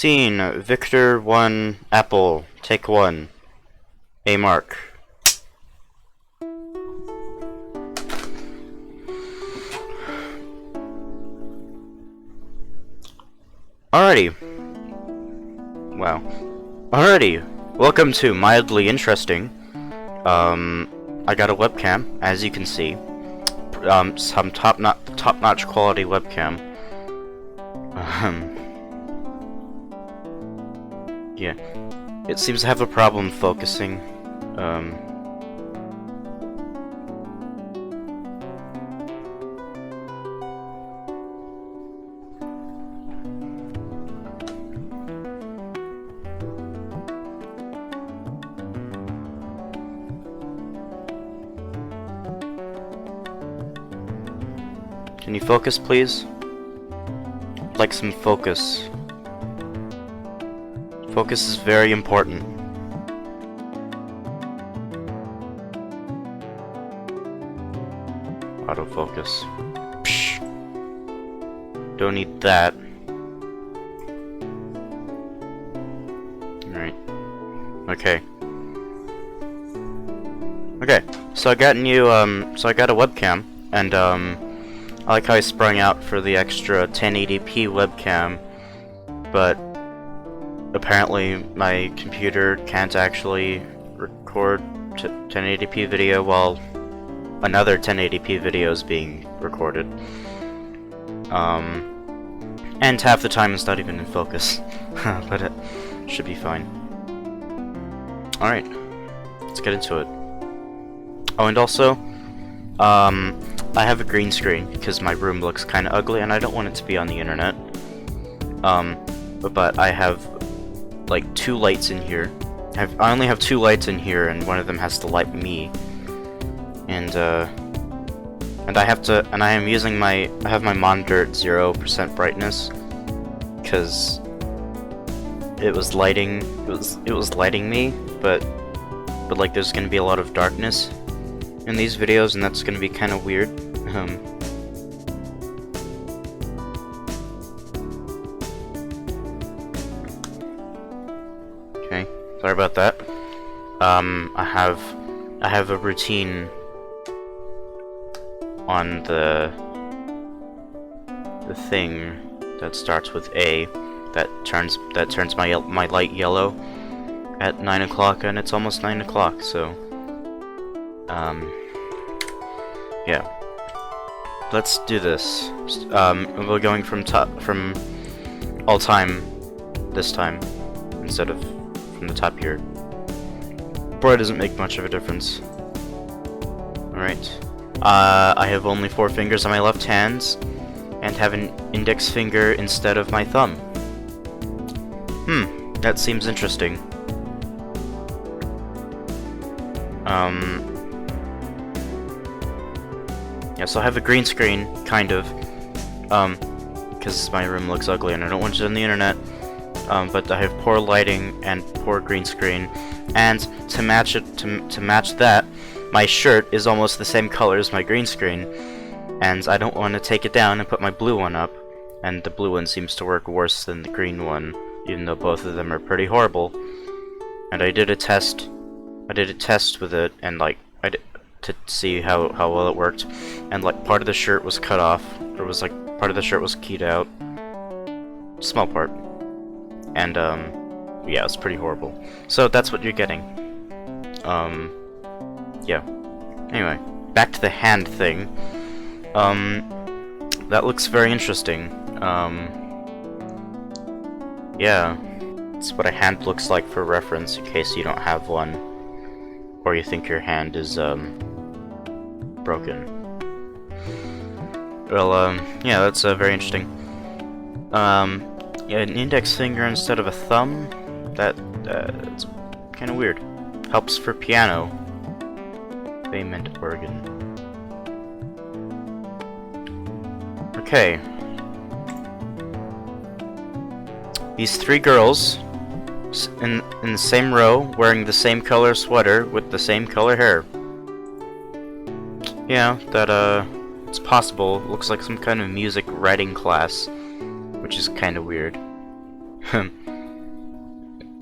Scene, Victor 1, Apple, take 1. A mark. Alrighty. Wow. Alrighty. Welcome to Mildly Interesting. I got a webcam, as you can see. Some top-notch quality webcam. Yeah. It seems to have a problem focusing. Can you focus, please? I'd like some focus. Focus is very important. Autofocus. Psh. Don't need that. Alright. Okay. Okay. So I got a webcam, and I like how I sprung out for the extra 1080p webcam, but apparently my computer can't actually record 1080p video while another 1080p video is being recorded. And half the time it's not even in focus, but it should be fine. Alright, let's get into it. Oh, and also, I have a green screen because my room looks kind of ugly and I don't want it to be on the internet. But I have like 2 lights in here. I only have 2 lights in here, and one of them has to light me. And I have my monitor at 0% brightness because it was lighting me, but like there's gonna be a lot of darkness in these videos, and that's gonna be kind of weird. Okay, sorry about that. I have a routine on the thing that starts with A that turns my light yellow at 9 o'clock, and it's almost 9 o'clock, so yeah. Let's do this. We're going from all time this time instead of from the top here. Probably doesn't make much of a difference. Alright. I have only 4 fingers on my left hand and have an index finger instead of my thumb. That seems interesting. Yeah, so I have a green screen, kind of, because my room looks ugly and I don't want it on the internet, but I have poor lighting and poor green screen, and to match it, to match that, my shirt is almost the same color as my green screen, and I don't want to take it down and put my blue one up, and the blue one seems to work worse than the green one, even though both of them are pretty horrible. And I did a test with it, and like, to see how well it worked, and like part of the shirt was cut off, or was like part of the shirt was keyed out, small part, and yeah, it was pretty horrible. So that's what you're getting. Yeah. Anyway, back to the hand thing. That looks very interesting. Yeah, it's what a hand looks like for reference, in case you don't have one, or you think your hand is broken. Well, yeah, that's very interesting. Yeah, an index finger instead of a thumb. That's kind of weird. Helps for piano. Payment organ. Okay. These 3 girls in the same row, wearing the same color sweater with the same color hair. Yeah, that it's possible. It looks like some kind of music writing class, which is kind of weird.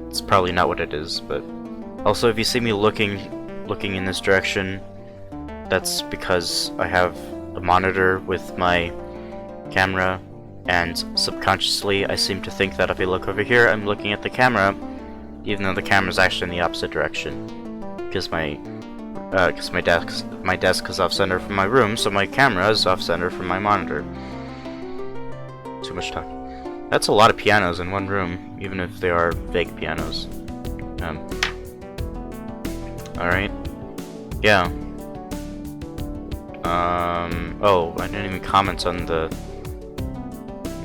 It's probably not what it is, but also if you see me looking in this direction, that's because I have a monitor with my camera, and subconsciously I seem to think that if I look over here, I'm looking at the camera, even though the camera's actually in the opposite direction. Because my desk is off center from my room, so my camera is off center from my monitor. Too much talking. That's a lot of pianos in one room, even if they are fake pianos. Alright. Yeah. Oh, I didn't even comment on the...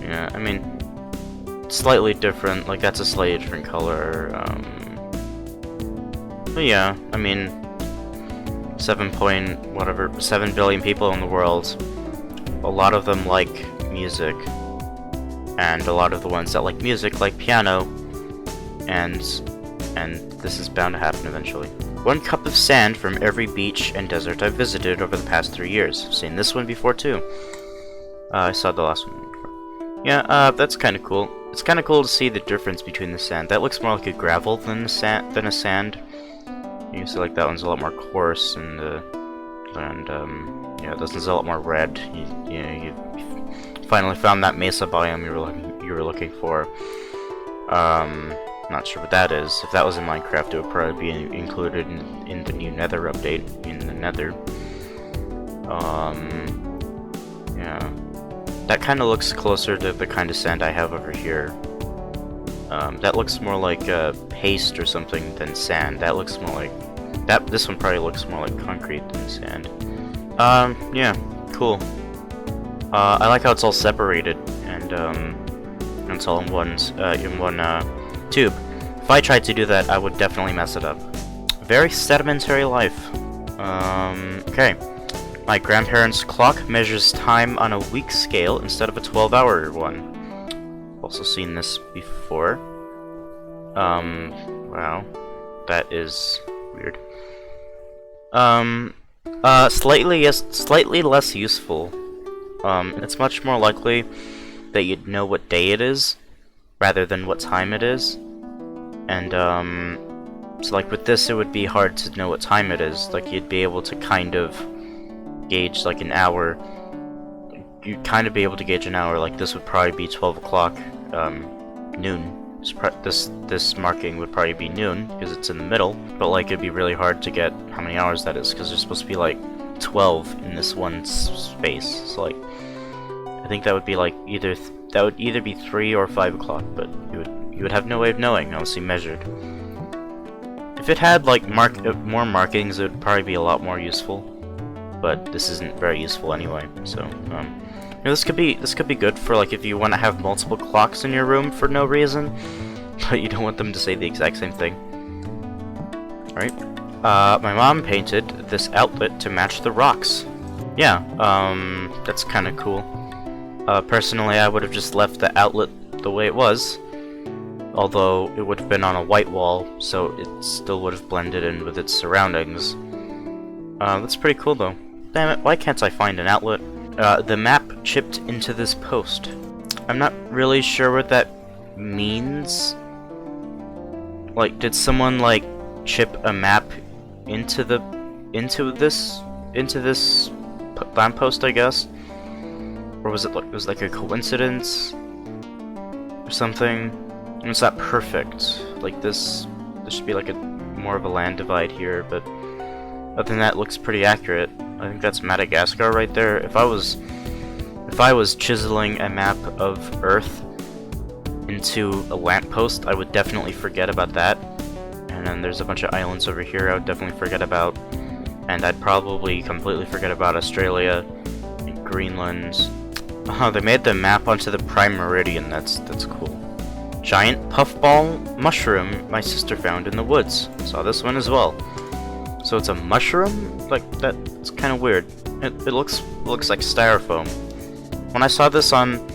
Yeah, I mean, slightly different, like that's a slightly different color, but yeah, I mean, 7 billion people in the world, a lot of them like music, and a lot of the ones that like music like piano, and this is bound to happen eventually. 1 cup of sand from every beach and desert I've visited over the past 3 years. I've seen this one before too. I saw the last one before. Yeah, that's kind of cool. It's kind of cool to see the difference between the sand. That looks more like a gravel than a sand. You can see like that one's a lot more coarse, and yeah, this one's a lot more red. You finally found that mesa biome you were looking for. Not sure what that is. If that was in Minecraft, it would probably be included in the new Nether update in the Nether. Yeah. That kind of looks closer to the kind of sand I have over here. That looks more like paste or something than sand. That looks more like... This one probably looks more like concrete than sand. Yeah, cool. I like how it's all separated, and it's all in one tube. If I tried to do that, I would definitely mess it up. Very sedimentary life. Okay. My grandparents' clock measures time on a week scale instead of a 12-hour one. Also seen this before. Wow. That is weird. Slightly less useful. It's much more likely that you'd know what day it is, rather than what time it is. And, so like with this, it would be hard to know what time it is. Like, you'd be able to kind of gauge like an hour. You'd kind of be able to gauge an hour. Like this would probably be 12 o'clock, noon. This marking would probably be noon because it's in the middle. But like it'd be really hard to get how many hours that is because there's supposed to be like 12 in this one space. So like I think that would be like either be 3 or 5 o'clock. But you would have no way of knowing unless you measured. If it had like more markings, it would probably be a lot more useful. But this isn't very useful anyway, so you know, this could be good for like if you want to have multiple clocks in your room for no reason, but you don't want them to say the exact same thing. Alright. My mom painted this outlet to match the rocks. Yeah, that's kinda cool. Personally I would have just left the outlet the way it was, although it would have been on a white wall, so it still would have blended in with its surroundings. That's pretty cool though. Damn it, why can't I find an outlet? The map chipped into this post. I'm not really sure what that means. Like, did someone, like, chip a map into this lamppost, I guess? Or was it like a coincidence? Or something? It's not perfect. Like, this should be like more of a land divide here, but other than that, it looks pretty accurate. I think that's Madagascar right there. If I was chiseling a map of Earth into a lamppost, I would definitely forget about that. And then there's a bunch of islands over here I would definitely forget about. And I'd probably completely forget about Australia and Greenland. Oh, they made the map onto the prime meridian. That's cool. Giant puffball mushroom my sister found in the woods. Saw this one as well. So it's a mushroom? Like, that's kind of weird. It looks like styrofoam. When I saw this on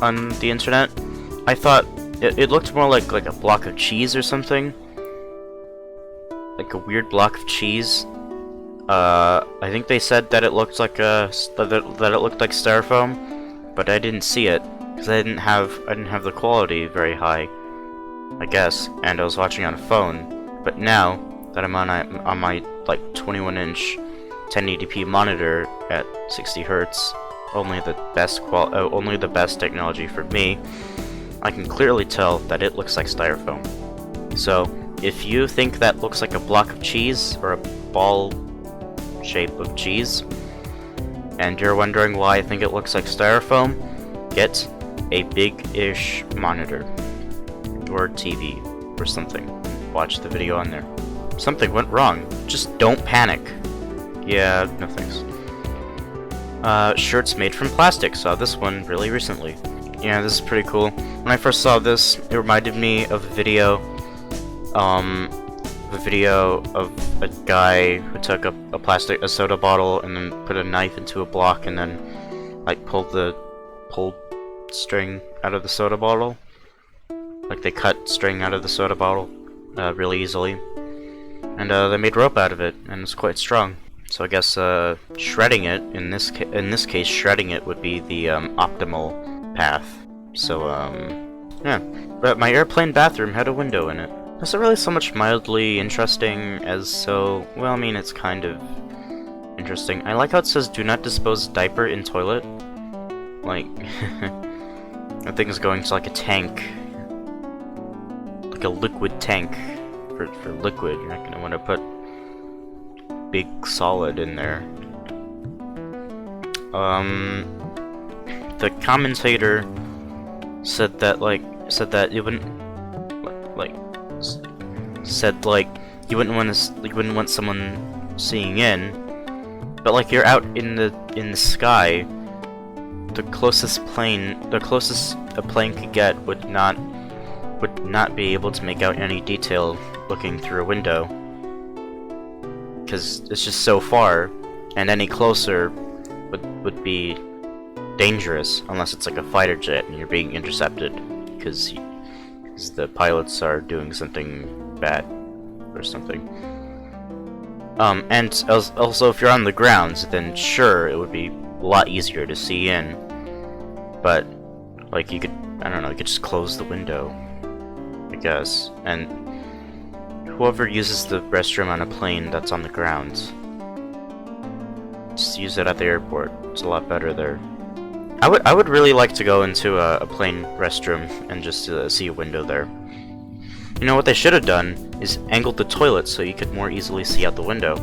the internet, I thought it looked more like a block of cheese or something. Like a weird block of cheese. I think they said that it looked like styrofoam, but I didn't see it because I didn't have the quality very high. I guess, and I was watching on a phone. But now that I'm on my like 21-inch 1080p monitor at 60 Hz, only the best technology for me, I can clearly tell that it looks like styrofoam. So if you think that looks like a block of cheese or a ball shape of cheese, and you're wondering why I think it looks like styrofoam, get a big-ish monitor or TV or something. Watch the video on there. Something went wrong. Just don't panic. Yeah, no thanks. Shirts made from plastic. Saw this one really recently. Yeah, this is pretty cool. When I first saw this, it reminded me of a video of a guy who took a soda bottle and then put a knife into a block and then like pulled string out of the soda bottle. Like they cut string out of the soda bottle really easily, and they made rope out of it, and it's quite strong. So I guess shredding it in this case, shredding it would be the optimal path. So yeah. But my airplane bathroom had a window in it. Not really so much mildly interesting as so, well, I mean, it's kind of interesting. I like how it says do not dispose diaper in toilet. Like, that thing is going to like a tank. Like a liquid tank for liquid. You're not gonna want to put big solid in there. The commentator said that you wouldn't you wouldn't want someone seeing in, but like you're out in the sky, the closest a plane could get would not be able to make out any detail looking through a window, because it's just so far, and any closer would be dangerous unless it's like a fighter jet and you're being intercepted because the pilots are doing something bad or something. And also if you're on the ground, then sure, it would be a lot easier to see in, but like you could, I don't know, you could just close the window, I guess, and whoever uses the restroom on a plane that's on the ground, just use it at the airport. It's a lot better there. I would really like to go into a plane restroom and just see a window there. You know what they should have done is angled the toilet so you could more easily see out the window.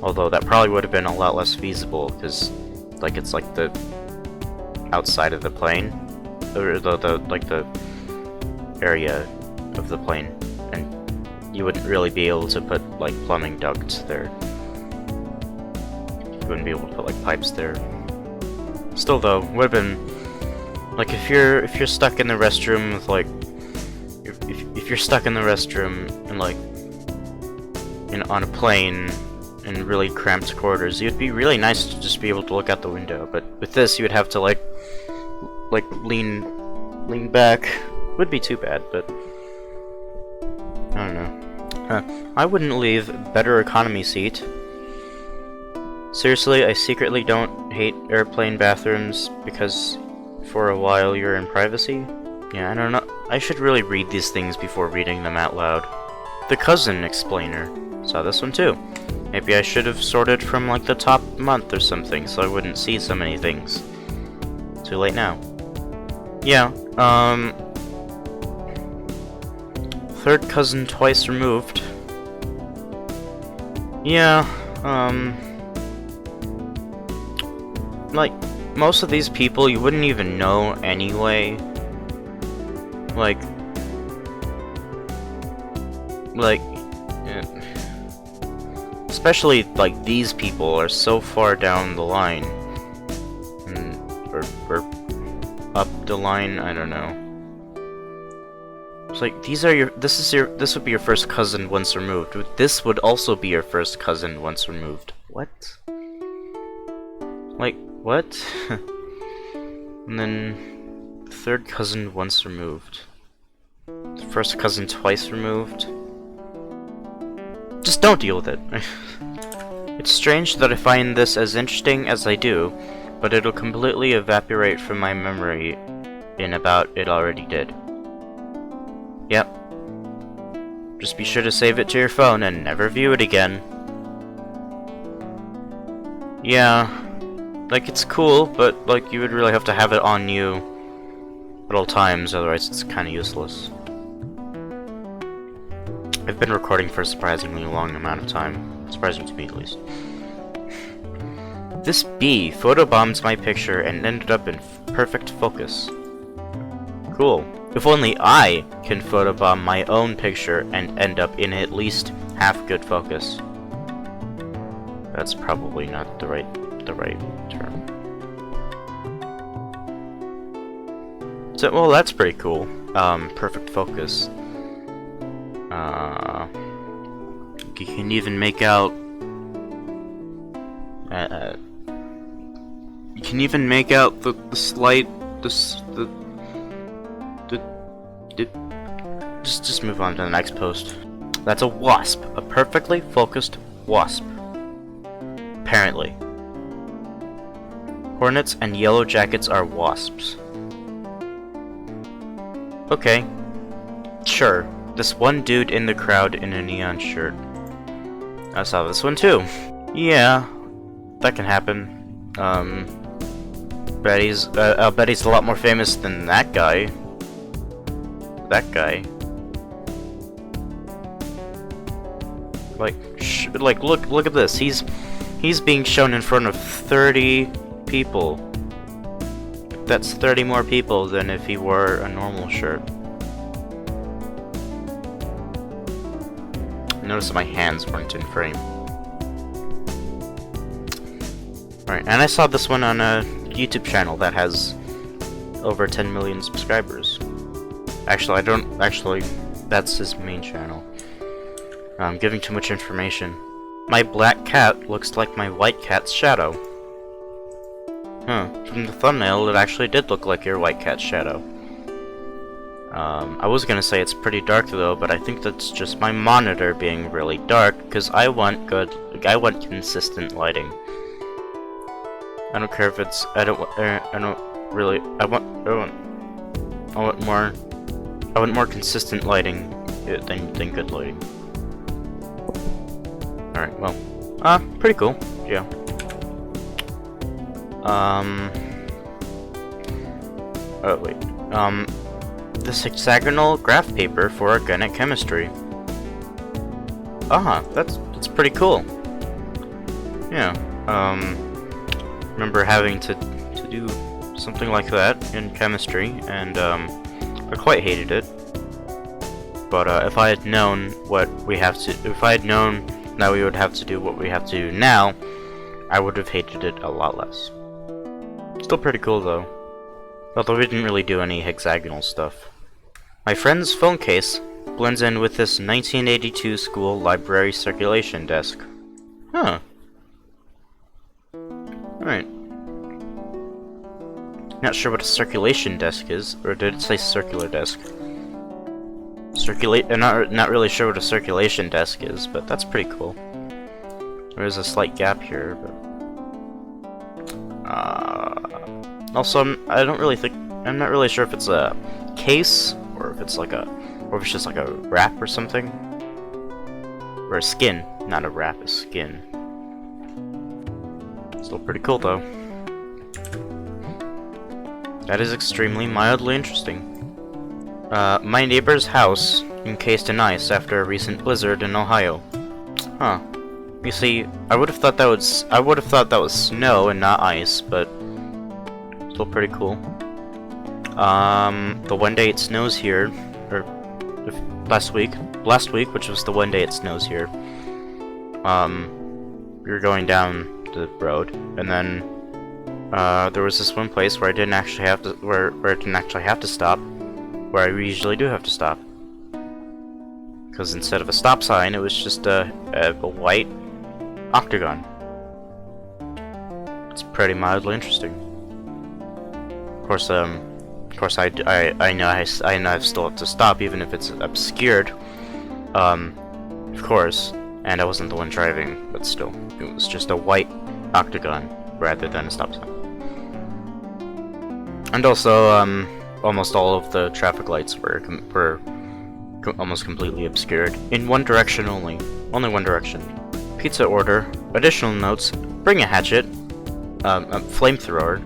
Although that probably would have been a lot less feasible because, like, it's like the outside of the plane, or the area of the plane, and you wouldn't really be able to put like plumbing ducts there. You wouldn't be able to put like pipes there. Still though, would have been like if you're stuck in the restroom with like if you're stuck in the restroom and like on a plane in really cramped quarters, it'd be really nice to just be able to look out the window. But with this, you would have to like lean back. Would be too bad, but I don't know. I wouldn't leave better economy seat. Seriously, I secretly don't hate airplane bathrooms because for a while you're in privacy? Yeah, I don't know. I should really read these things before reading them out loud. The Cousin Explainer. Saw this one too. Maybe I should have sorted from like the top month or something so I wouldn't see so many things. Too late now. Yeah, third cousin twice removed. Yeah, like, most of these people you wouldn't even know anyway. Like, especially, like, these people are so far down the line. Or up the line, I don't know. It's like, this would be your first cousin once removed. This would also be your first cousin once removed. What? Like, what? And then, third cousin once removed. First cousin twice removed. Just don't deal with it. It's strange that I find this as interesting as I do, but it'll completely evaporate from my memory in about it already did. Yep. Just be sure to save it to your phone and never view it again. Yeah, like it's cool, but like you would really have to have it on you at all times, otherwise it's kind of useless. I've been recording for a surprisingly long amount of time, surprising to me at least. This bee photobombed my picture and ended up in perfect focus. Cool. If only I can photobomb my own picture and end up in at least half good focus. That's probably not the right term. So, well, that's pretty cool. Perfect focus. You can even make out. You can even make out the slight, just move on to the next post. That's a wasp, a perfectly focused wasp. Apparently. Hornets and yellow jackets are wasps. Okay. Sure. This one dude in the crowd in a neon shirt. I saw this one too. Yeah. That can happen. I'll bet he's a lot more famous than that guy. That guy. Like, look at this. He's being shown in front of 30 people. That's 30 more people than if he wore a normal shirt. Notice that my hands weren't in frame. Alright, and I saw this one on a YouTube channel that has over 10 million subscribers. Actually, that's his main channel. I'm giving too much information. My black cat looks like my white cat's shadow. Huh, from the thumbnail it actually did look like your white cat's shadow. I was gonna say it's pretty dark though, but I think that's just my monitor being really dark, because I want consistent lighting. I don't care if it's, I want more consistent lighting than good lighting. Alright, well, pretty cool, yeah. Oh wait, this hexagonal graph paper for organic chemistry. That's pretty cool. Yeah, remember having to do something like that in chemistry, and I quite hated it. But if I had known that we would have to do what we have to do now, I would have hated it a lot less. Still pretty cool though. Although we didn't really do any hexagonal stuff. My friend's phone case blends in with this 1982 school library circulation desk. Huh. Alright. Not sure what a circulation desk is, or did it say circular desk? I'm not really sure what a circulation desk is, but that's pretty cool. There is a slight gap here, but also I'm not really sure if it's a case or if it's just like a wrap or something, or a skin, not a wrap, a skin. Still pretty cool though. That is extremely mildly interesting. My neighbor's house encased in ice after a recent blizzard in Ohio. Huh. You see, I would have thought that was snow and not ice, but still pretty cool. The one day it snows here, or last week, which was the one day it snows here. We were going down the road, and then there was this one place where I didn't actually have to stop. Where I usually do have to stop. Because instead of a stop sign, it was just a white octagon. It's pretty mildly interesting. Of course, I know I still have to stop, even if it's obscured. Of course, and I wasn't the one driving, but still, it was just a white octagon rather than a stop sign. And also, almost all of the traffic lights were almost completely obscured. In one direction only. Only one direction. Pizza order. Additional notes. Bring a hatchet. A flamethrower.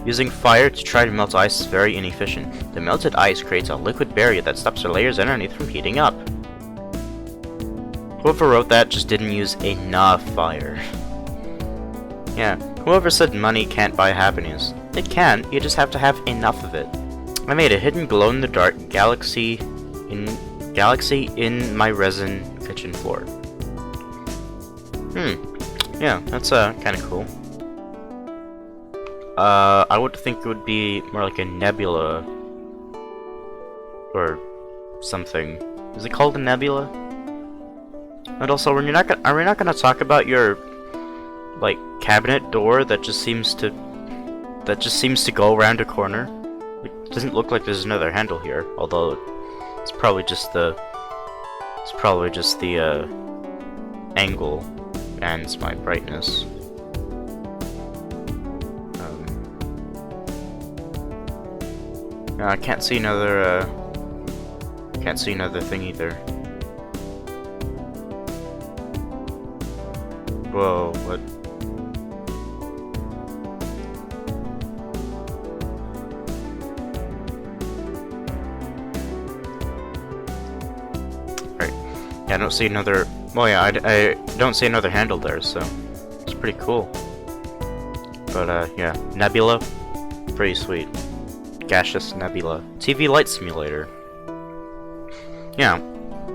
Using fire to try to melt ice is very inefficient. The melted ice creates a liquid barrier that stops the layers underneath from heating up. Whoever wrote that just didn't use enough fire. Yeah, whoever said money can't buy happiness. It can, you just have to have enough of it. I made a hidden glow-in-the-dark galaxy in my resin kitchen floor. Yeah, that's kinda cool. I would think it would be more like a nebula or something. Is it called a nebula? And also, are we not gonna talk about your like cabinet door that just seems to go around a corner? It doesn't look like there's another handle here, although it's probably just the angle and my brightness. I can't see another thing either. Whoa, what? Right. Yeah, I don't see another... Well, yeah, I don't see another handle there, so... It's pretty cool. But, yeah. Nebula? Pretty sweet. Gaseous nebula. TV light simulator. Yeah.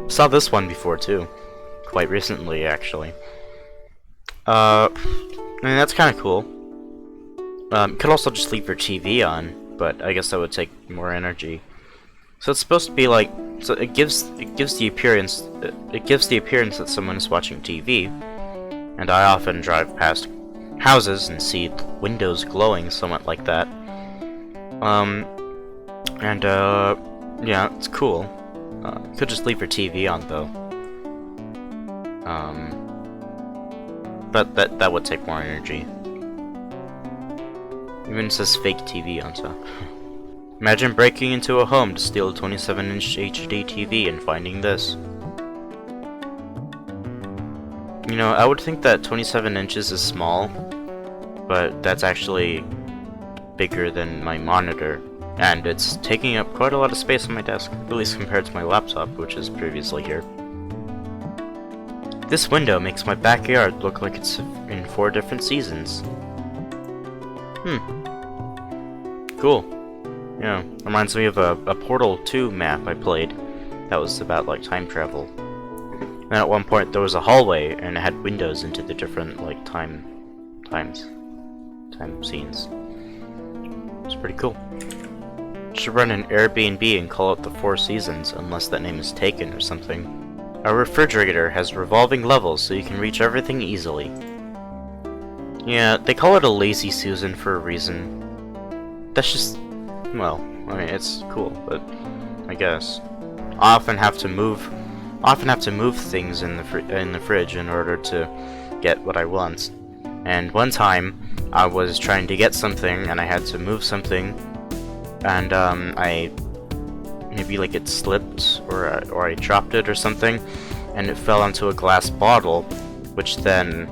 Saw this one before, too. Quite recently, actually. I mean, that's kind of cool. Could also just leave your TV on, but I guess that would take more energy. So it's supposed to be like, so it gives the appearance that someone is watching TV. And I often drive past houses and see windows glowing somewhat like that. Yeah, it's cool. You could just leave your TV on though. But that would take more energy. Even says fake TV on top. Imagine breaking into a home to steal a 27-inch HD TV and finding this. You know, I would think that 27 inches is small, but that's actually bigger than my monitor, and it's taking up quite a lot of space on my desk, at least compared to my laptop, which is previously here. This window makes my backyard look like it's in 4 different seasons. Cool. Yeah, reminds me of a Portal 2 map I played that was about like time travel. And at one point there was a hallway and it had windows into the different like time scenes. It's pretty cool. Should run an Airbnb and call it the 4 Seasons unless that name is taken or something. Our refrigerator has revolving levels so you can reach everything easily. Yeah, they call it a Lazy Susan for a reason. That's just, well, I mean, it's cool, but I guess. I often have to move things in the fridge in order to get what I want. And one time, I was trying to get something and I had to move something, and maybe like it slipped or I dropped it or something, and it fell onto a glass bottle, which then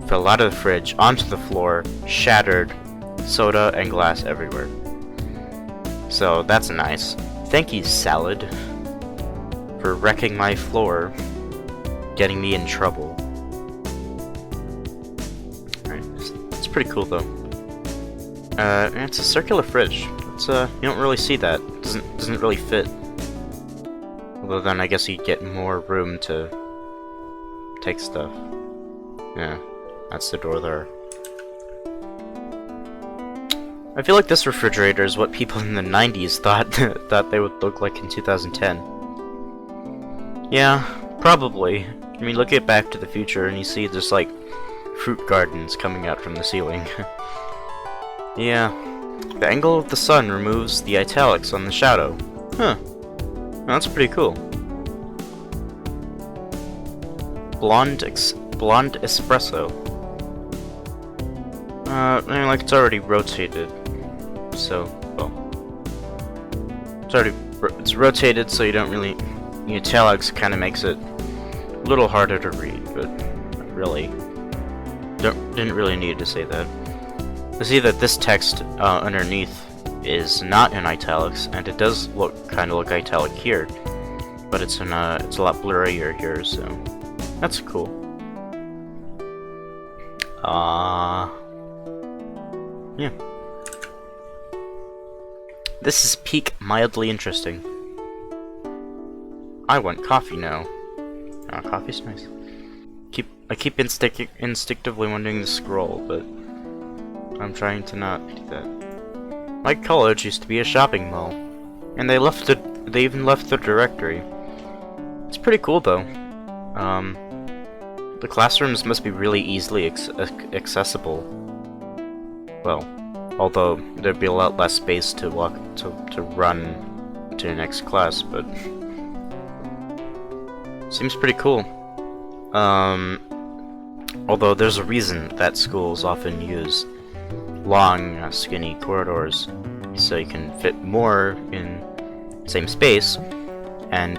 fell out of the fridge onto the floor, shattered, soda and glass everywhere. So that's nice. Thank you, salad, for wrecking my floor, getting me in trouble. Alright, it's pretty cool though. It's a circular fridge. It's you don't really see that. Doesn't really fit. Although then I guess you'd get more room to take stuff. Yeah, that's the door there. I feel like this refrigerator is what people in the 90s thought they would look like in 2010. Yeah, probably. I mean, look at Back to the Future and you see just like fruit gardens coming out from the ceiling. Yeah. The angle of the sun removes the italics on the shadow. Huh. That's pretty cool. Blonde espresso. I mean, like, it's already rotated. So, well. It's already it's rotated, so you don't really. The italics kind of makes it a little harder to read, but really, didn't really need to say that. I see that this text underneath is not in italics, and it does kind of look italic here, but it's a lot blurrier here, so that's cool. Yeah. This is peak mildly interesting. I want coffee now. Oh, coffee's nice. I keep instinctively wanting to scroll, but I'm trying to not do that. My college used to be a shopping mall, and they even left the directory. It's pretty cool though. The classrooms must be really easily accessible. Well, although there'd be a lot less space to run to the next class, but seems pretty cool. Although there's a reason that schools often use long, skinny corridors, so you can fit more in the same space. And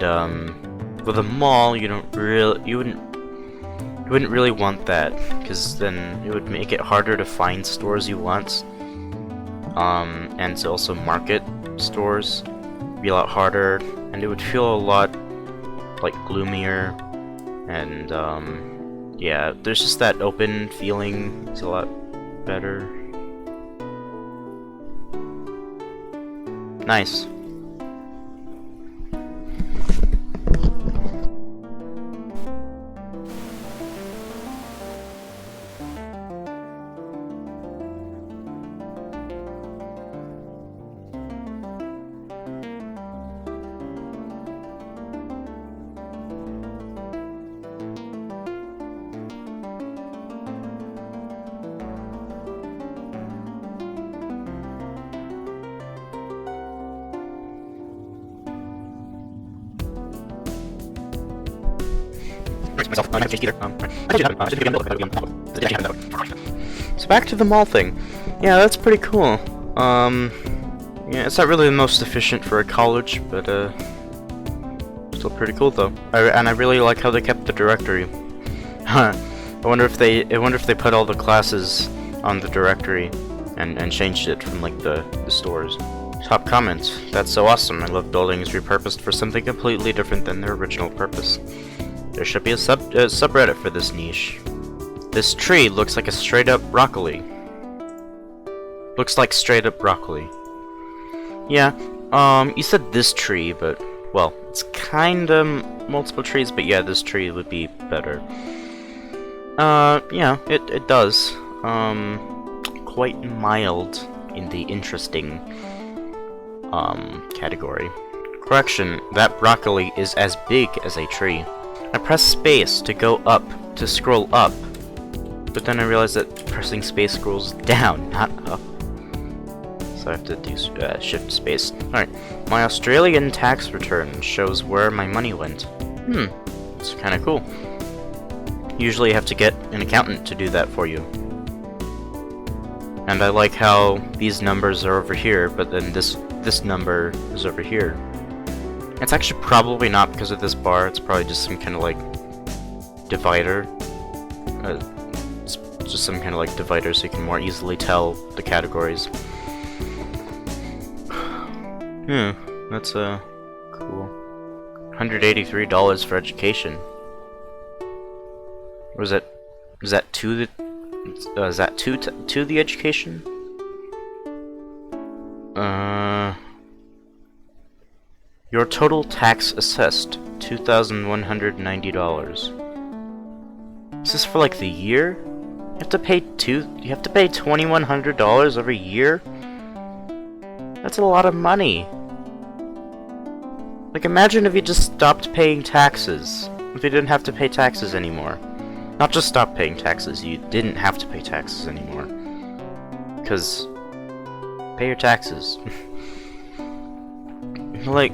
with a mall, you wouldn't really want that, because then it would make it harder to find stores you want. And to also market stores would be a lot harder, and it would feel a lot like gloomier, and yeah, there's just that open feeling. It's a lot better. Nice. So back to the mall thing. Yeah, that's pretty cool. Yeah, it's not really the most efficient for a college, but still pretty cool though. And I really like how they kept the directory. I wonder if they put all the classes on the directory and changed it from like the stores. Top comment. That's so awesome. I love buildings repurposed for something completely different than their original purpose. There should be a subreddit for this niche. This tree looks like a straight up broccoli. Looks like straight up broccoli. Yeah, you said this tree, but, well, it's kinda multiple trees, but yeah, this tree would be better. Yeah, it does. Quite mild in the interesting, category. Correction, that broccoli is as big as a tree. I press space to go up, to scroll up, but then I realized that pressing space scrolls down, not up. So I have to do shift space. Alright, my Australian tax return shows where my money went. It's kinda cool. Usually you have to get an accountant to do that for you. And I like how these numbers are over here, but then this number is over here. It's actually probably not because of this bar, it's probably just some kind of like divider. It's just some kind of like divider so you can more easily tell the categories. Yeah, that's cool. $183 for education. Or is that to the to the education? Your total tax assessed $2,190. Is this for like the year? You have to pay $2,100 every year? That's a lot of money. Like, imagine if you just stopped paying taxes. If you didn't have to pay taxes anymore. Not just stop paying taxes, you didn't have to pay taxes anymore. Because, pay your taxes. Like,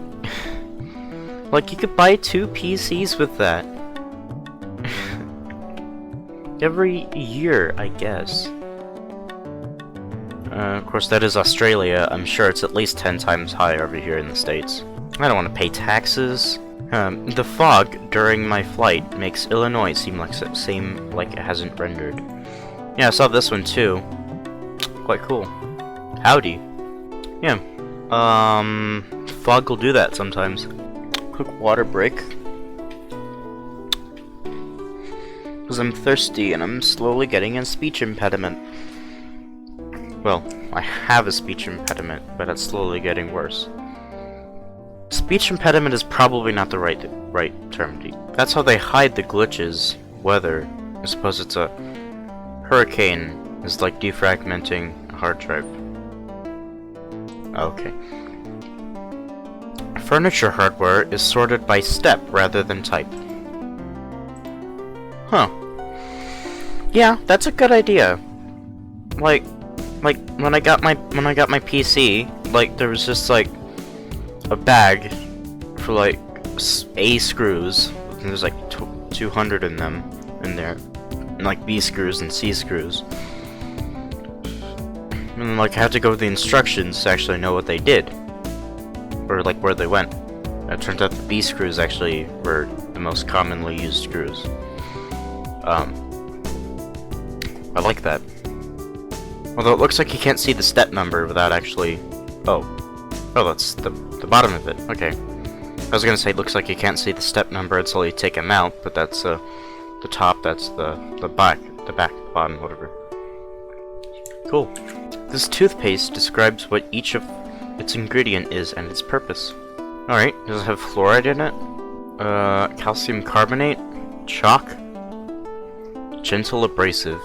you could buy 2 PCs with that. Every year, I guess. Of course, that is Australia. I'm sure it's at least 10 times higher over here in the States. I don't want to pay taxes. The fog during my flight makes Illinois seem like it hasn't rendered. Yeah, I saw this one too. Quite cool. Howdy. Yeah. Fog will do that sometimes. Quick water break. Because I'm thirsty and I'm slowly getting a speech impediment. Well, I have a speech impediment, but it's slowly getting worse. Speech impediment is probably not the right term to use. That's how they hide the glitches. Weather. I suppose it's a hurricane. It's like defragmenting a hard drive. Okay. Furniture hardware is sorted by step rather than type. Huh. Yeah, that's a good idea. Like when I got my PC, like there was just like a bag for like A screws. And there's like 200 in them in there, and like B screws and C screws. And like I had to go with the instructions to actually know what they did, or like where they went. It turns out the B screws actually were the most commonly used screws. I like that. Although it looks like you can't see the step number without actually... Oh, that's the bottom of it. Okay. I was gonna say it looks like you can't see the step number until you take them out, but that's the top, that's the back, the bottom, whatever. Cool. This toothpaste describes what each of its ingredient is and its purpose. Alright, does it have fluoride in it? Calcium carbonate? Chalk? Gentle abrasive.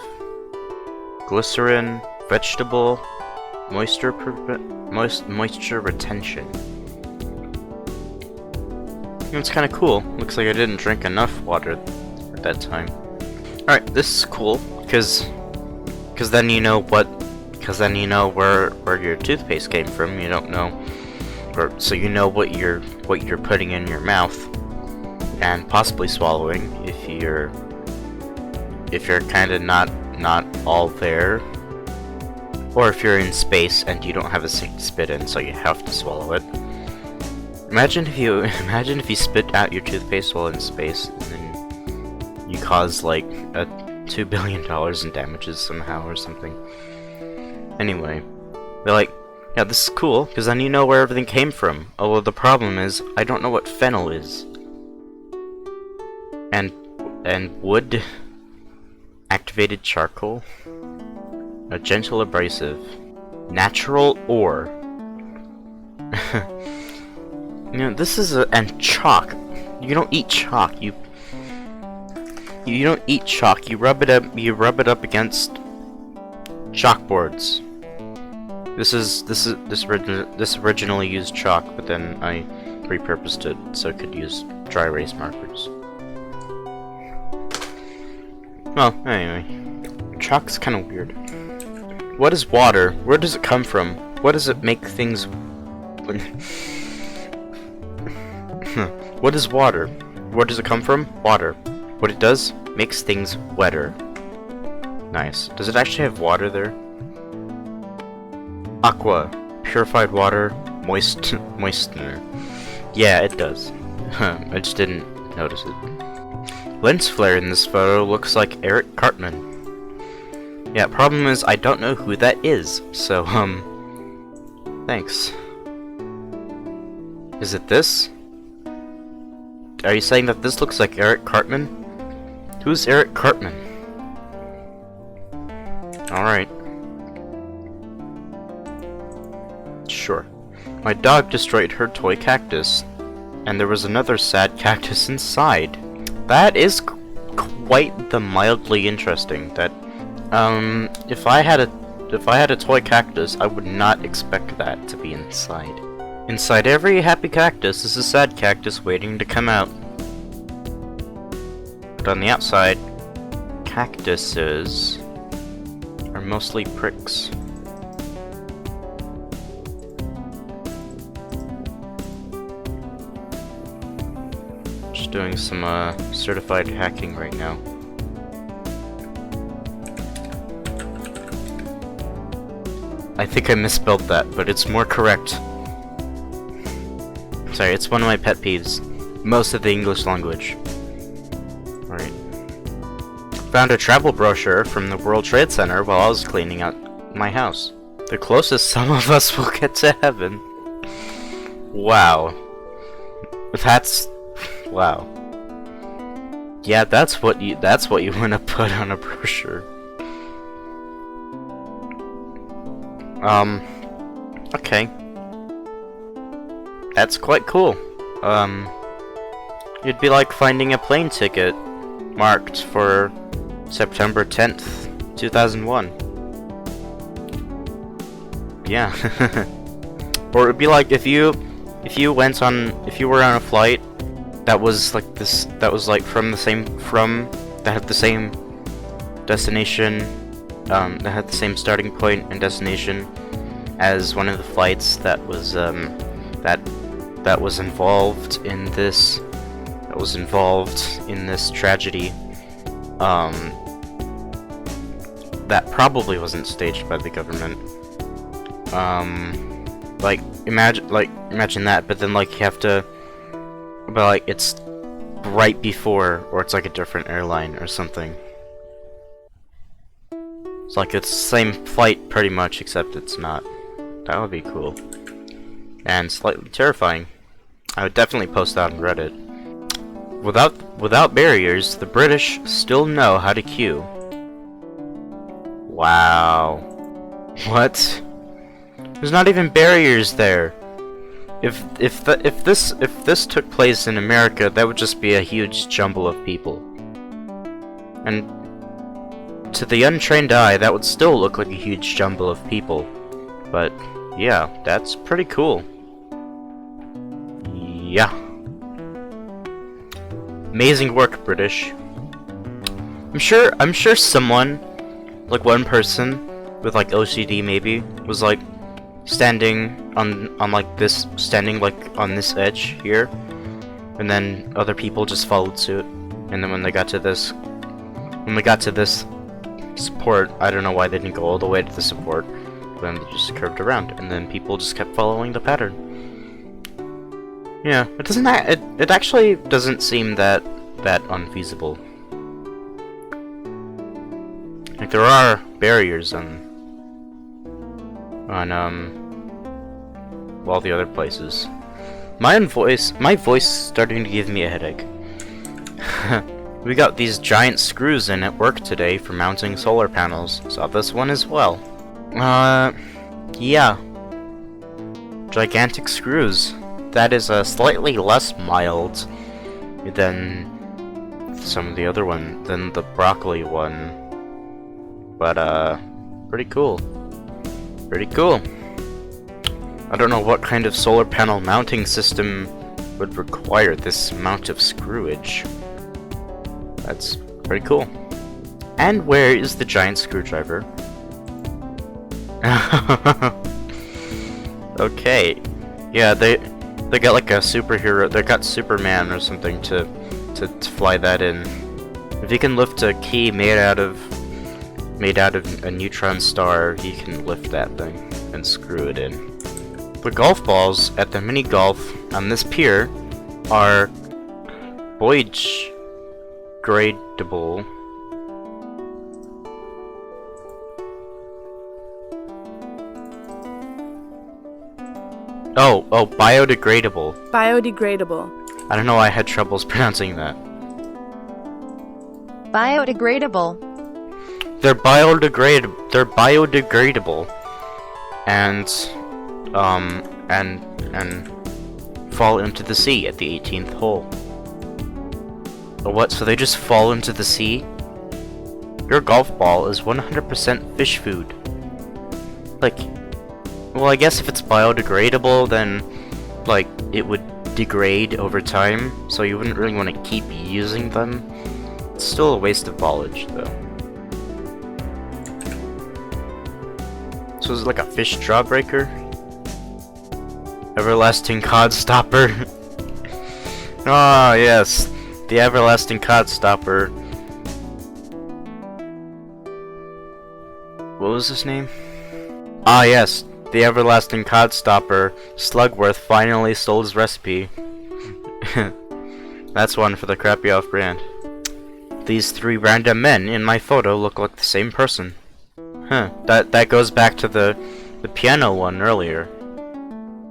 Glycerin, vegetable, moisture retention. It's kind of cool. Looks like I didn't drink enough water at that time. Alright, this is cool because then you know where your toothpaste came from. You don't know, so you know what you're putting in your mouth and possibly swallowing if you're kind of not all there, or if you're in space and you don't have a sink to spit in, so you have to swallow it. Imagine if you spit out your toothpaste while in space, and then you cause like $2 billion in damages somehow or something. Anyway, they're like, yeah, this is cool because then you know where everything came from. Although the problem is, I don't know what fennel is, and wood. Activated charcoal. A gentle abrasive. Natural ore. You know, this is and chalk. You don't eat chalk. You don't eat chalk. You rub it up against chalkboards. This originally used chalk, but then I repurposed it so it could use dry erase markers. Well, anyway, chalk's kind of weird. What is water? Where does it come from? What does it make things... What is water? Where does it come from? Water. What it does? Makes things wetter. Nice. Does it actually have water there? Aqua. Purified water. Moistener. Yeah, it does. I just didn't notice it. Lens flare in this photo looks like Eric Cartman. Yeah, problem is I don't know who that is, so, thanks. Is it this? Are you saying that this looks like Eric Cartman? Who's Eric Cartman? Alright. Sure. My dog destroyed her toy cactus, and there was another sad cactus inside. That is quite the mildly interesting. That, if I had a toy cactus, I would not expect that to be inside. Inside every happy cactus is a sad cactus waiting to come out. But on the outside, cactuses are mostly pricks. Doing some certified hacking right now. I think I misspelled that, but it's more correct. Sorry, it's one of my pet peeves. Most of the English language. Alright. Found a travel brochure from the World Trade Center while I was cleaning out my house. The closest some of us will get to heaven. Wow. That's... wow. Yeah, that's what you want to put on a brochure. Okay. That's quite cool. It'd be like finding a plane ticket marked for September 10th, 2001. Yeah. Or it'd be like if you were on a flight that was like this, that was like that had the same destination, that had the same starting point and destination as one of the flights that was involved in this tragedy. That probably wasn't staged by the government. Like imagine that, but then like you have to, but like it's right before, or it's like a different airline or something. It's like it's the same flight pretty much, except it's not. That would be cool. And slightly terrifying. I would definitely post that on Reddit. Without barriers, the British still know how to queue. Wow. What? There's not even barriers there. If this took place in America, that would just be a huge jumble of people. And to the untrained eye, that would still look like a huge jumble of people. But yeah, that's pretty cool. Yeah. Amazing work, British. I'm sure someone, like one person with like OCD maybe, was like standing on like this, standing like on this edge here, and then other people just followed suit. And then when we got to this support, I don't know why they didn't go all the way to the support. Then they just curved around, and then people just kept following the pattern. Yeah, it actually doesn't seem that unfeasible. Like there are barriers on all the other places. My voice starting to give me a headache. We got these giant screws in at work today for mounting solar panels. Saw this one as well. Yeah. Gigantic screws. That is slightly less mild than some of the other one, than the broccoli one. But, pretty cool. Pretty cool. I don't know what kind of solar panel mounting system would require this amount of screwage. That's pretty cool. And where is the giant screwdriver? Okay. Yeah, they got like a superhero. They got Superman or something to fly that in. If you can lift a key made out of a neutron star, you can lift that thing and screw it in. The golf balls at the mini golf on this pier are biodegradable. Oh, biodegradable. Biodegradable. I don't know why I had troubles pronouncing that. Biodegradable. They're biodegradable. And fall into the sea at the 18th hole. What? So they just fall into the sea? Your golf ball is 100% fish food. Like, well, I guess if it's biodegradable, then, like, it would degrade over time, so you wouldn't really want to keep using them. It's still a waste of ballage, though. So is it like a fish jawbreaker? Everlasting cod stopper. Ah, yes. The everlasting cod stopper. What was his name? Ah, yes. The everlasting Codstopper, Slugworth finally sold his recipe. That's one for the crappy off-brand. These 3 random men in my photo look like the same person. Huh, that goes back to the piano one earlier.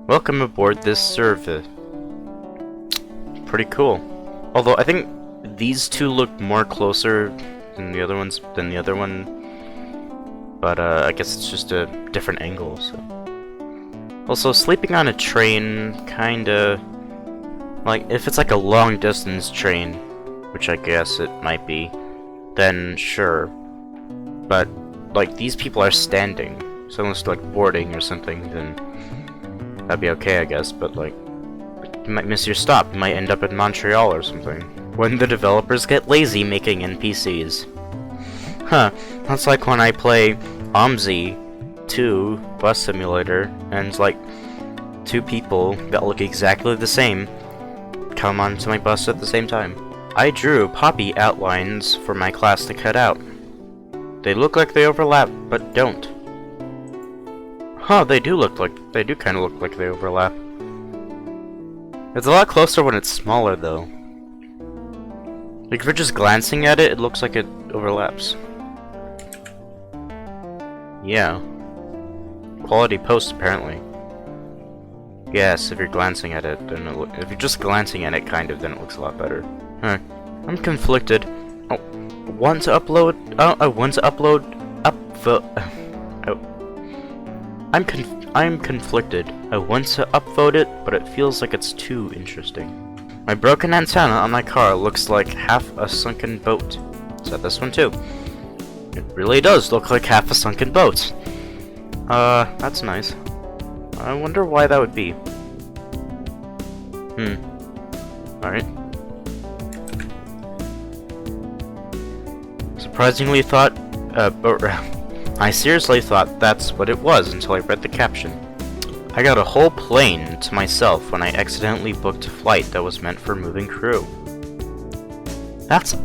Welcome aboard this service. Pretty cool. Although I think these 2 look more closer than the other one. But I guess it's just a different angle, so. Also, sleeping on a train, kinda... like, if it's like a long-distance train, which I guess it might be, then sure. But, like, these people are standing, so unless they're, like, boarding or something, then that'd be okay, I guess, but, like, you might miss your stop, you might end up in Montreal or something. When the developers get lazy making NPCs. Huh, that's like when I play OMSI 2 Bus Simulator, and like 2 people that look exactly the same come onto my bus at the same time. I drew poppy outlines for my class to cut out. They look like they overlap, but don't. Huh, they do kind of look like they overlap. It's a lot closer when it's smaller, though. Like, if you're just glancing at it, it looks like it overlaps. Yeah. Quality post, apparently. Yes, if you're glancing at it, then if you're just glancing at it, kind of, then it looks a lot better. Huh. I'm conflicted. Oh, want to upload? I want to upload. I'm conflicted. I want to upvote it, but it feels like it's too interesting. My broken antenna on my car looks like half a sunken boat. Is that this one too? It really does look like half a sunken boat. That's nice. I wonder why that would be. Alright. Surprisingly thought, I seriously thought that's what it was until I read the caption. I got a whole plane to myself when I accidentally booked a flight that was meant for moving crew. That's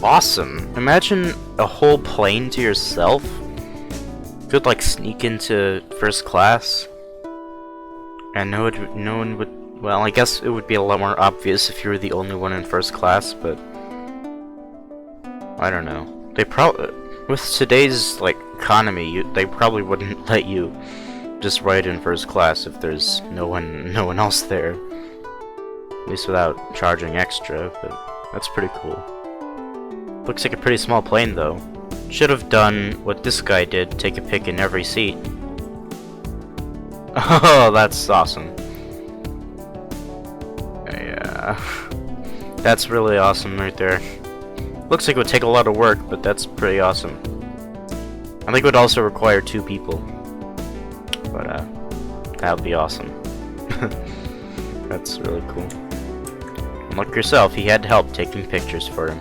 awesome. Imagine a whole plane to yourself. You could like sneak into first class. And no one would, well, I guess it would be a lot more obvious if you were the only one in first class, but I don't know. They probably, with today's like economy, they probably wouldn't let you just ride in first class if there's no one else there. At least without charging extra, but that's pretty cool. Looks like a pretty small plane though. Should have done what this guy did, take a pic in every seat. Oh, that's awesome. Yeah. That's really awesome right there. Looks like it would take a lot of work, but that's pretty awesome. I think it would also require 2 people. But, that would be awesome. That's really cool. And like yourself, he had help taking pictures for him.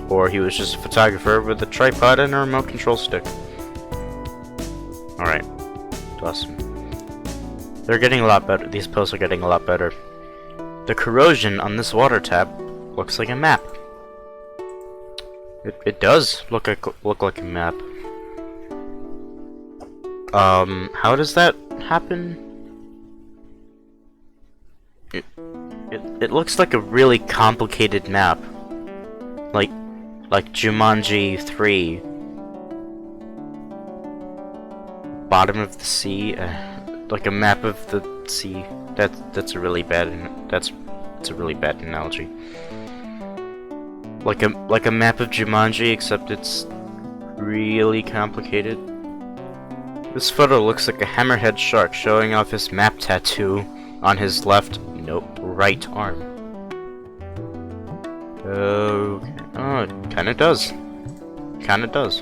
Or he was just a photographer with a tripod and a remote control stick. Alright. Awesome. They're getting a lot better. These posts are getting a lot better. The corrosion on this water tap looks like a map. It does look like a map. How does that happen? It looks like a really complicated map. Like Jumanji 3. Bottom of the sea, like a map of the sea. That's a really bad analogy. Like a map of Jumanji, except it's really complicated. This photo looks like a hammerhead shark showing off his map tattoo on his right arm. Okay. Oh, it kinda does. Kinda does.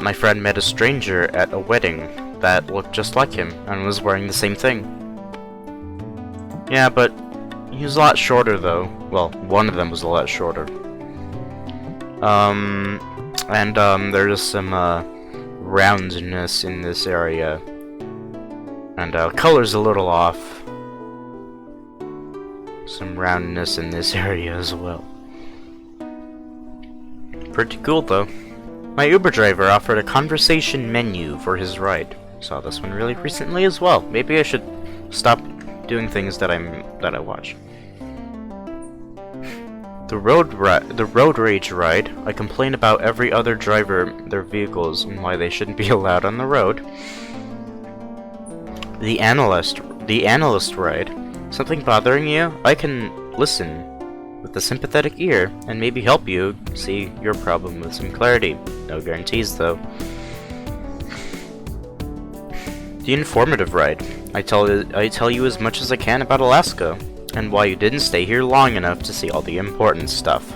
My friend met a stranger at a wedding that looked just like him and was wearing the same thing. Yeah, but he was a lot shorter though. Well, one of them was a lot shorter. There's some roundness in this area. And color's a little off. Some roundness in this area as well. Pretty cool though. My Uber driver offered a conversation menu for his ride. Saw this one really recently as well. Maybe I should stop doing things that I watch. The road rage ride. I complain about every other driver, their vehicles, and why they shouldn't be allowed on the road. The analyst ride. Something bothering you? I can listen with a sympathetic ear and maybe help you see your problem with some clarity. No guarantees though. The informative ride. I tell you as much as I can about Alaska and why you didn't stay here long enough to see all the important stuff.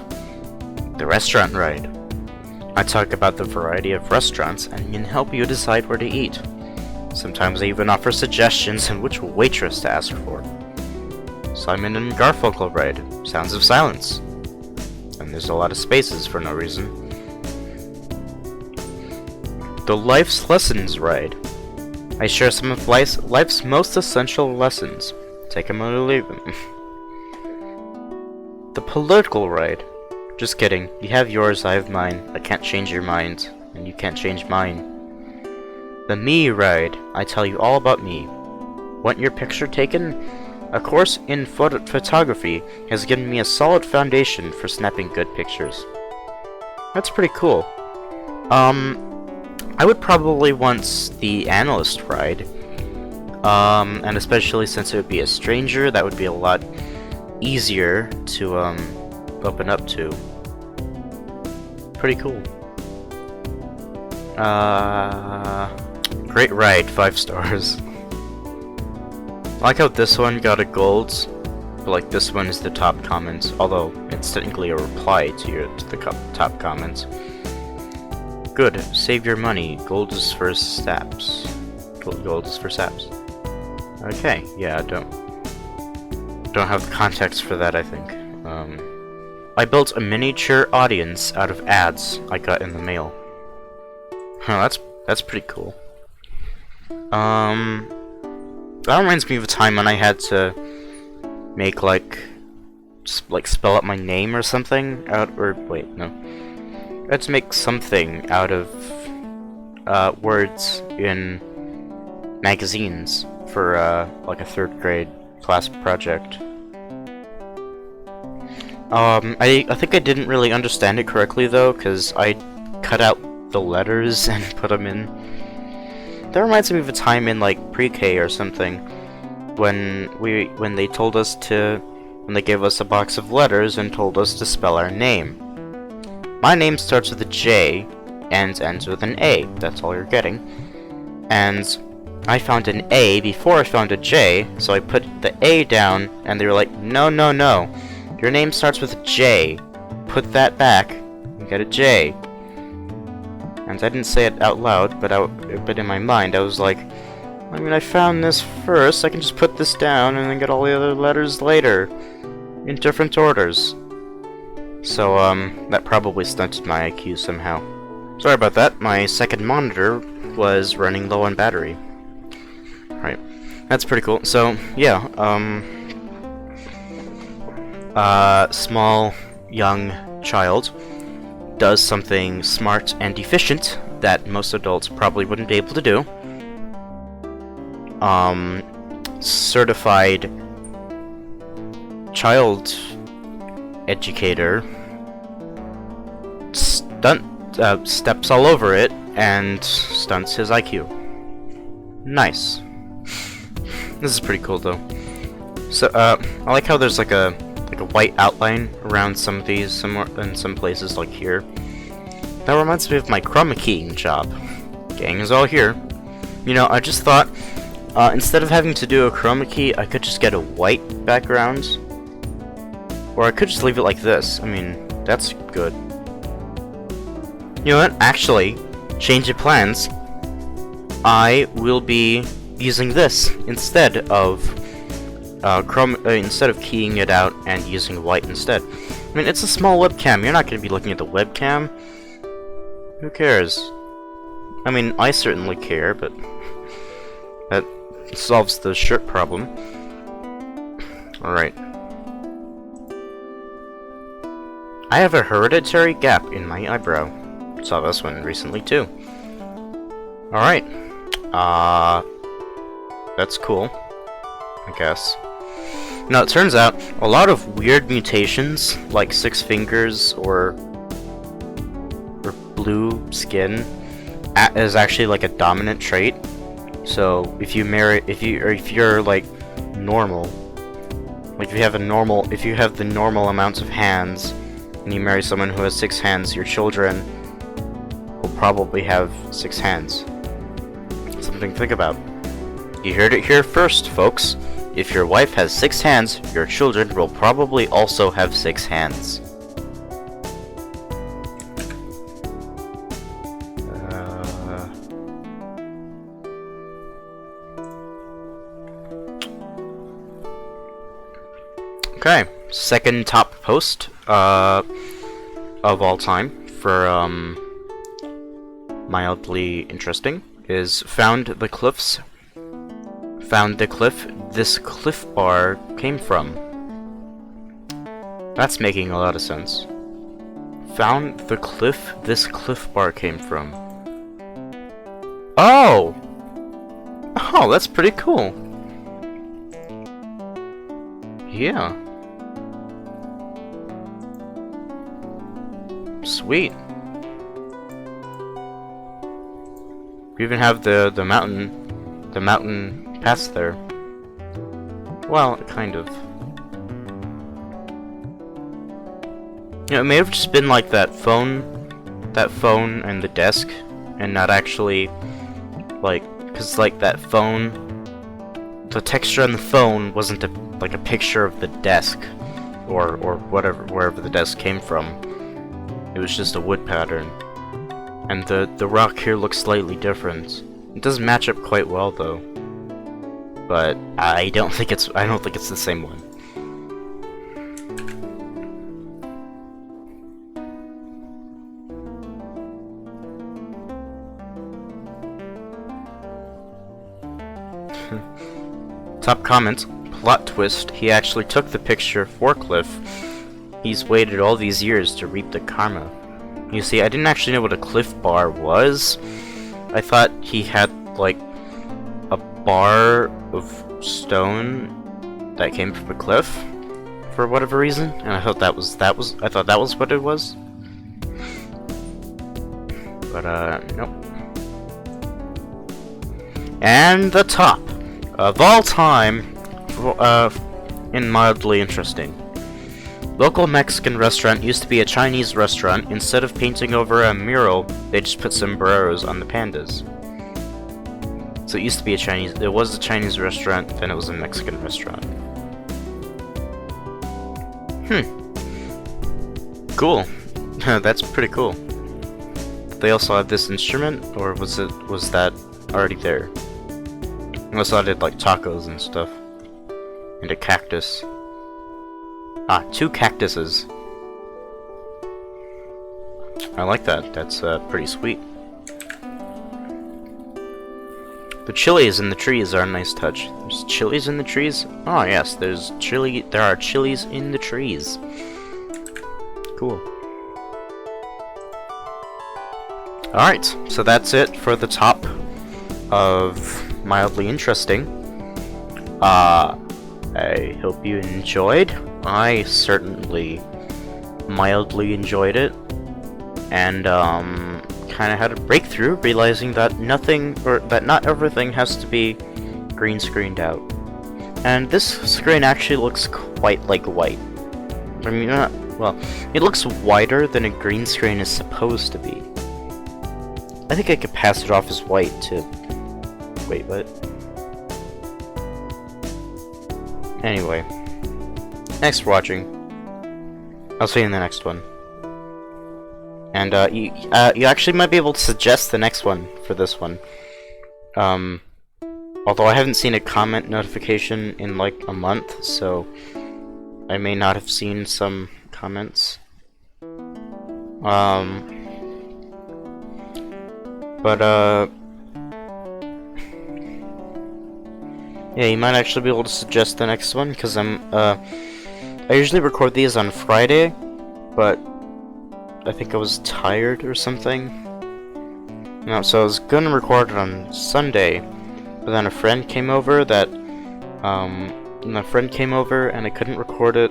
The restaurant ride. I talk about the variety of restaurants and can help you decide where to eat. Sometimes I even offer suggestions on which waitress to ask for. Simon and Garfunkel ride. Sounds of Silence. And there's a lot of spaces for no reason. The Life's Lessons ride. I share some of life's most essential lessons. Take them or leave them. The political ride. Just kidding. You have yours, I have mine. I can't change your mind, and you can't change mine. The me ride. I tell you all about me. Want your picture taken? A course in photography has given me a solid foundation for snapping good pictures. That's pretty cool. I would probably want the analyst ride. And especially since it would be a stranger, that would be a lot easier to, open up to. Pretty cool. Great ride, 5 stars. I like how this one got a gold, but like this one is the top comment, although it's technically a reply to the top comments. Good, save your money. Gold is for saps. Gold is for saps. Okay, yeah, I don't have the context for that, I think. I built a miniature audience out of ads I got in the mail. Huh, that's pretty cool. That reminds me of a time when I had to make like spell out my name or something out, or wait, no. I had to make something out of words in magazines for like a 3rd grade class project. I think I didn't really understand it correctly though, because I cut out the letters and put them in. That reminds me of a time in like pre-K or something when they told us when they gave us a box of letters and told us to spell our name. My name starts with a J and ends with an A. That's all you're getting. And I found an A before I found a J, so I put the A down, and they were like, no, no, no. Your name starts with a J. Put that back. You get a J. And I didn't say it out loud, but in my mind I was like, I mean, I found this first, I can just put this down and then get all the other letters later, in different orders. So, that probably stunted my IQ somehow. Sorry about that, my second monitor was running low on battery. Right, that's pretty cool. So, yeah, small, young child does something smart and efficient that most adults probably wouldn't be able to do. Certified child educator steps all over it and stunts his IQ. Nice. This is pretty cool though. So I like how there's like a white outline around some of these, in some places like here. That reminds me of my chroma keying job. Gang is all here. You know, I just thought, instead of having to do a chroma key, I could just get a white background. Or I could just leave it like this. I mean, that's good. You know what? Actually, change of plans. I will be using this instead of instead of keying it out and using white instead. I mean, it's a small webcam. You're not going to be looking at the webcam. Who cares? I mean, I certainly care, but that solves the shirt problem. Alright. I have a hereditary gap in my eyebrow. Saw this one recently too. Alright. That's cool, I guess. Now it turns out a lot of weird mutations, like 6 fingers or blue skin, is actually like a dominant trait. So if you're like normal, like if you have the normal amounts of hands, and you marry someone who has 6 hands, your children will probably have 6 hands. Something to think about. You heard it here first, folks. If your wife has 6 hands, your children will probably also have 6 hands. Okay, second top post of all time for mildly interesting is found the cliff this cliff bar came from. That's making a lot of sense. Found the cliff this cliff bar came from. Oh! Oh, that's pretty cool. Yeah. Sweet. We even have the mountain pass there. Well, kind of. You know, it may have just been like that phone and the desk, and not actually like, cause like that phone, the texture on the phone wasn't like a picture of the desk, or whatever, wherever the desk came from. It was just a wood pattern. And the rock here looks slightly different. It doesn't match up quite well though. But I don't think it's the same one. Top comment, plot twist, he actually took the picture for Cliff. He's waited all these years to reap the karma. You see, I didn't actually know what a cliff bar was. I thought he had, like, a bar of stone that came from a cliff for whatever reason, and I thought that was what it was. But nope. And the top of all time in mildly interesting. Local Mexican restaurant used to be a Chinese restaurant. Instead of painting over a mural, they just put sombreros on the pandas. So it used to be it was a Chinese restaurant, then it was a Mexican restaurant. Cool. That's pretty cool. They also have this instrument, or was that already there? Unless I did like tacos and stuff. And a cactus. Ah, 2 cactuses. I like that. That's pretty sweet. The chilies in the trees are a nice touch. There's chilies in the trees? Oh yes, there are chilies in the trees. Cool. Alright, so that's it for the top of mildly interesting. I hope you enjoyed. I certainly mildly enjoyed it, and kind of had a breakthrough, realizing that not everything has to be green screened out. And this screen actually looks quite like white. I mean, well, it looks whiter than a green screen is supposed to be. I think I could pass it off as white too. Wait, what? Anyway. Thanks for watching. I'll see you in the next one. And you actually might be able to suggest the next one for this one. Although I haven't seen a comment notification in like a month, so I may not have seen some comments. Yeah, you might actually be able to suggest the next one, because I usually record these on Friday, but I think I was tired or something. No, so I was gonna record it on Sunday, but then a friend came over and I couldn't record it,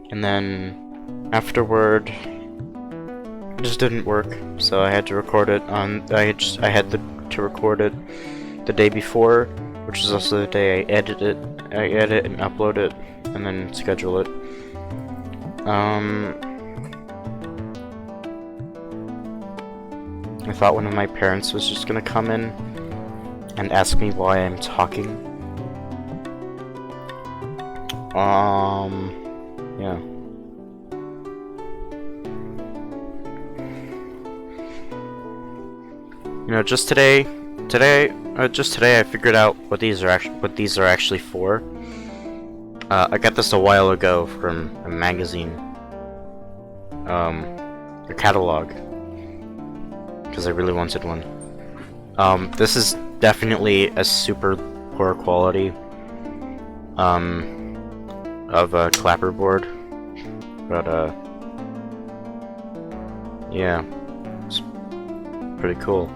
and then afterward it just didn't work, so I had to record it to record it the day before, which is also the day I edit and upload it, and then schedule it. I thought one of my parents was just gonna come in and ask me why I'm talking. Yeah. You know, just today I figured out what these are actually for. I got this a while ago from a magazine, a catalog, because I really wanted one. This is definitely a super poor quality of a clapperboard, but yeah, it's pretty cool.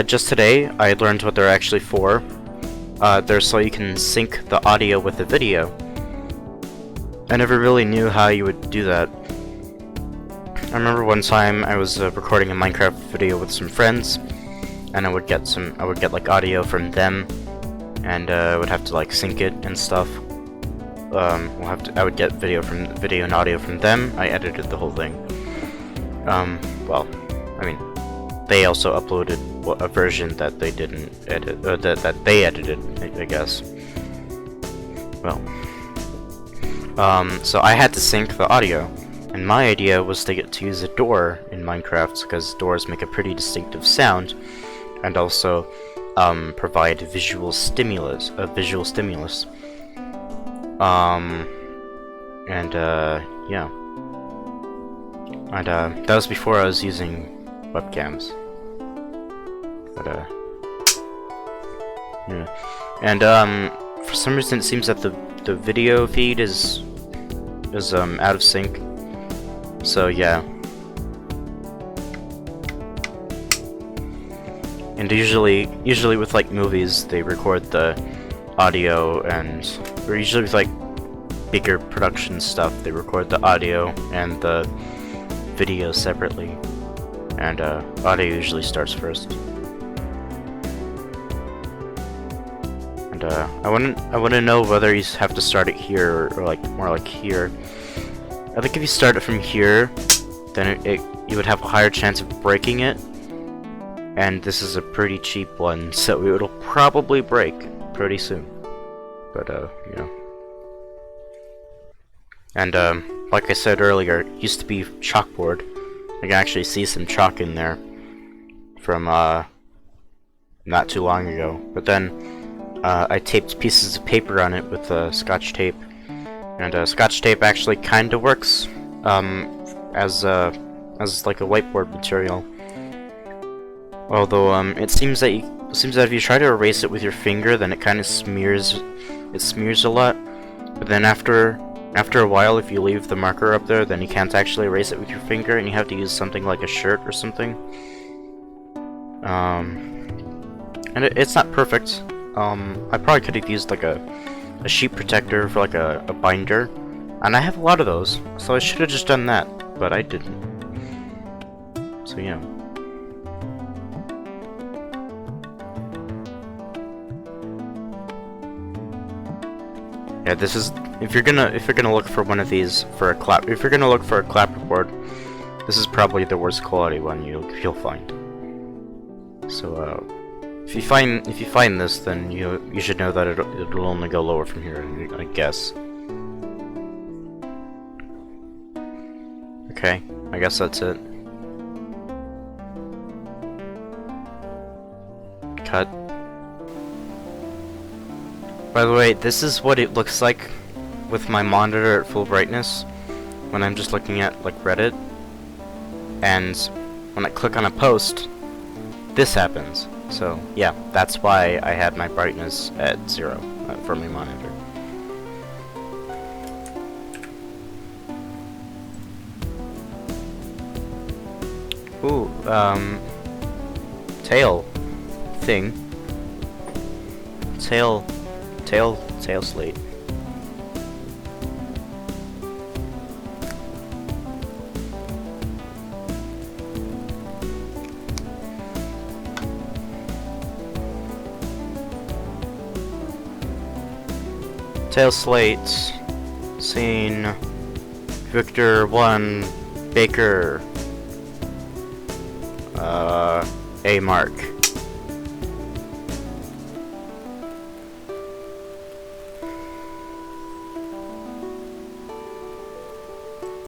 Just today I learned what they're actually for. They're so you can sync the audio with the video. I never really knew how you would do that. I remember one time I was recording a Minecraft video with some friends, and I would get like audio from them, and I would have to like sync it and stuff. I would get video and audio from them. I edited the whole thing. Well, I mean, they also uploaded a version that they didn't edit, that they edited, I guess. Well, so I had to sync the audio, and my idea was to get to use a door in Minecraft, because doors make a pretty distinctive sound, and also provide visual stimulus. Yeah. And that was before I was using webcams. But yeah. And for some reason it seems that the video feed is out of sync. So yeah. And usually with like movies, they record the audio, or usually with like bigger production stuff, they record the audio and the video separately, and audio usually starts first. And I wouldn't know whether you have to start it here or like more like here. I think if you start it from here, then you would have a higher chance of breaking it. And this is a pretty cheap one, so it'll probably break pretty soon. But you know. And like I said earlier, it used to be chalkboard. I can actually see some chalk in there from not too long ago. But then I taped pieces of paper on it with Scotch tape, and Scotch tape actually kind of works as like a whiteboard material. Although it seems that if you try to erase it with your finger, then it kind of smears. It smears a lot. But then after a while, if you leave the marker up there, then you can't actually erase it with your finger, and you have to use something like a shirt or something. And it's not perfect. I probably could have used like a sheet protector for like a binder, and I have a lot of those, so I should have just done that, but I didn't. So yeah. Yeah, this is if you're gonna look for one of these for if you're gonna look for a clapperboard, this is probably the worst quality one you'll find. So if you find this, then you should know that it'll only go lower from here, I guess. Okay, I guess that's it. Cut. By the way, this is what it looks like with my monitor at full brightness when I'm just looking at like Reddit, and when I click on a post, this happens. So yeah, that's why I had my brightness at 0 for my monitor. Ooh, tail thing. Tail slate. Tail slate. Scene. Victor 1. Baker. A mark.